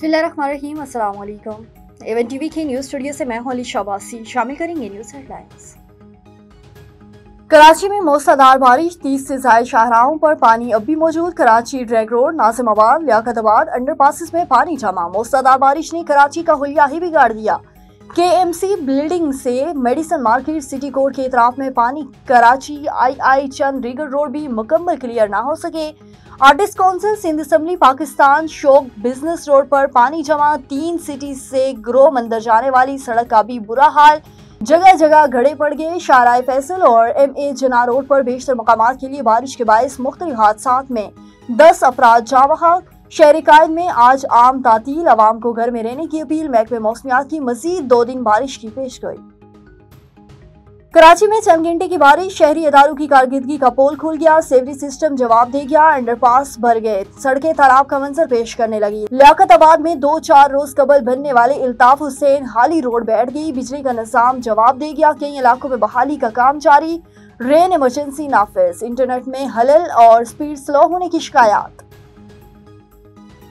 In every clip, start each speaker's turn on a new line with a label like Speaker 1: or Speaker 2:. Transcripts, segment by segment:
Speaker 1: बिस्मिल्लाहिर्रहमानिर्रहीम, अस्सलाम वालेकुम। एवन टीवी की न्यूज़ स्टूडियो से मैं हौली शाबासी। शामिल करेंगे न्यूज़ हेडलाइंस। कराची में मूसलाधार बारिश, 30 से ज्यादा शाहराहों पर पानी अब भी मौजूद। Karachi drag road, Nazimabad, Liaquatabad underpasses में पानी जमा। मूसलाधार बारिश ने कराची का हुलिया ही बिगाड़ दिया। KMC बिल्डिंग से मेडिसन मार्केट सिटी कोर्ट के इतराफ में पानी। कराची II चंद रीगर रोड भी मुकम्मल क्लियर ना हो सके। Artist council, Sindh assembly, Pakistan शौक बिजनेस रोड पर पानी जमा। 3 सिटी से ग्रो मंदिर जाने वाली सड़क का भी बुरा हाल, जगह जगह गड्ढे पड़ गए। शाहराह फैसल और MA जिन्ना रोड पर बेशतर मकामात के लिए बारिश के बायस मुख्तलिफ हादसात में 10 अफराद जाँ बहक। शहरी कायद में आज आम तातील, आवाम को घर में रहने की अपील। महकमे मौसमियात की मजीद 2 दिन बारिश की पेशगोई। कराची में चंद घंटे की बारिश, शहरी इदारों की कारकर्दगी का पोल खुल गया। सेवरी सिस्टम जवाब दे गया, अंडरपास भर गए, सड़कें तालाब का मंजर पेश करने लगी। लियाकताबाद में 2-4 रोज कबल बनने वाले इल्ताफ हुसैन हाली रोड बैठ गई। बिजली का निजाम जवाब दे गया, कई इलाकों में बहाली का काम जारी। रेन इमरजेंसी नाफिज, इंटरनेट में हलल और स्पीड स्लो होने की शिकायत।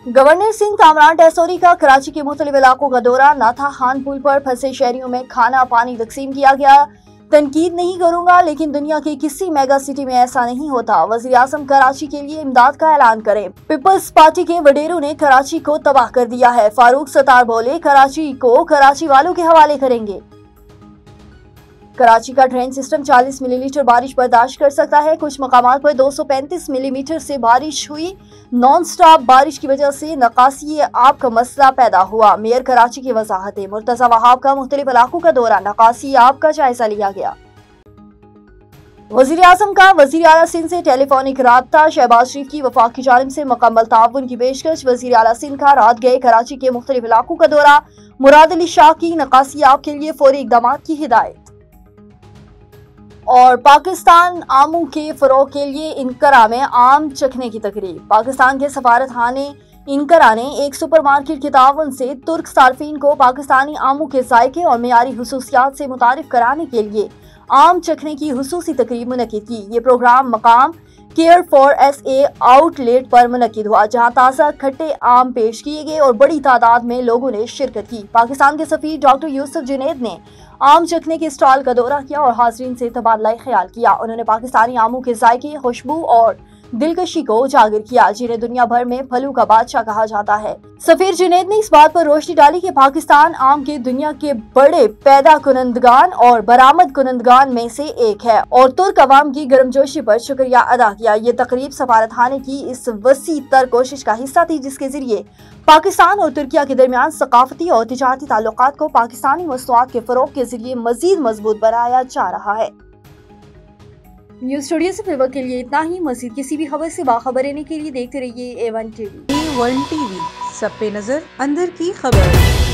Speaker 1: गवर्नर सिंह कामरान टैसोरी का कराची के मुख्तलिफ इलाकों का दौरा। नाथा खान पुल पर फंसे शहरियों में खाना पानी तकसीम किया गया। तनकीद नहीं करूंगा, लेकिन दुनिया की किसी मेगा सिटी में ऐसा नहीं होता। वज़ीर आज़म कराची के लिए इमदाद का ऐलान करें। पीपल्स पार्टी के वडेरों ने कराची को तबाह कर दिया है। फारूक सत्तार बोले, कराची को कराची वालों के हवाले करेंगे। कराची का ड्रेन सिस्टम 40 मिलीमीटर बारिश बर्दाश्त कर सकता है। कुछ मकामात पर 235 मिलीमीटर से बारिश हुई। नॉन स्टॉप बारिश की वजह से नकासी आब का मसला पैदा हुआ। मेयर कराची की वजाहतें। मुर्तजा वहाब का मुख्तलिफ इलाकों का दौरा, नकासी आब का जायजा लिया गया। वज़ीर आज़म का वज़ीर आला सिंध से टेलीफोनिक राब्ता। शहबाज शरीफ की वफाक की जानिब से मुकम्मल ताउन की पेशकश। वज़ीर आला सिंध का रात गए कराची के मुख्तलिफ इलाकों का दौरा। मुराद अली शाह की नकासी आब के लिए फौरी इक़दाम की हिदायत। और पाकिस्तान आमू के फरोग के लिए इनकरा में आम चखने की तकरीब। पाकिस्तान के सफारत खाने इनकरा ने एक सुपरमार्केट के ताउन से तुर्क सार्फिन को पाकिस्तानी आमू के जायके और मेयारी हुसूसियात से मुतारिफ कराने के लिए आम चखने की हुसूसी तकरीब मुनक्किद की। ये प्रोग्राम मकाम केयर फॉर SA आउटलेट पर मुनक्किद हुआ, जहां ताज़ा खट्टे आम पेश किए गए और बड़ी तादाद में लोगों ने शिरकत की। पाकिस्तान के सफीर डॉक्टर यूसुफ जुनैद ने आम चखने के स्टॉल का दौरा किया और हाज़रीन से तबादला ख्याल किया। उन्होंने पाकिस्तानी आमों के जायके, खुशबू और दिलकशी को उजागर किया, जिन्हें दुनिया भर में फलों का बादशाह कहा जाता है। सफीर जुनैद ने इस बात पर रोशनी डाली कि पाकिस्तान आम के दुनिया के बड़े पैदा कुनंदगान और बरामद कुनंदगान में से एक है और तुर्क अवाम की गर्मजोशी पर शुक्रिया अदा किया। ये तकरीब सफारत खाने की इस वसी तर कोशिश का हिस्सा थी, जिसके जरिए पाकिस्तान और तुर्किया के दरमियान सकाफती और तिजारती ताल्लुकात को पाकिस्तानी मसनूआत के फरोग के जरिए मजीद मजबूत बनाया जा रहा है। न्यूज़ स्टूडियो से फिलहाल के लिए इतना ही। मजीद किसी भी खबर से बाखबर रहने के लिए देखते रहिए A1 TV।
Speaker 2: A1 TV, सब पे नजर, अंदर की खबर।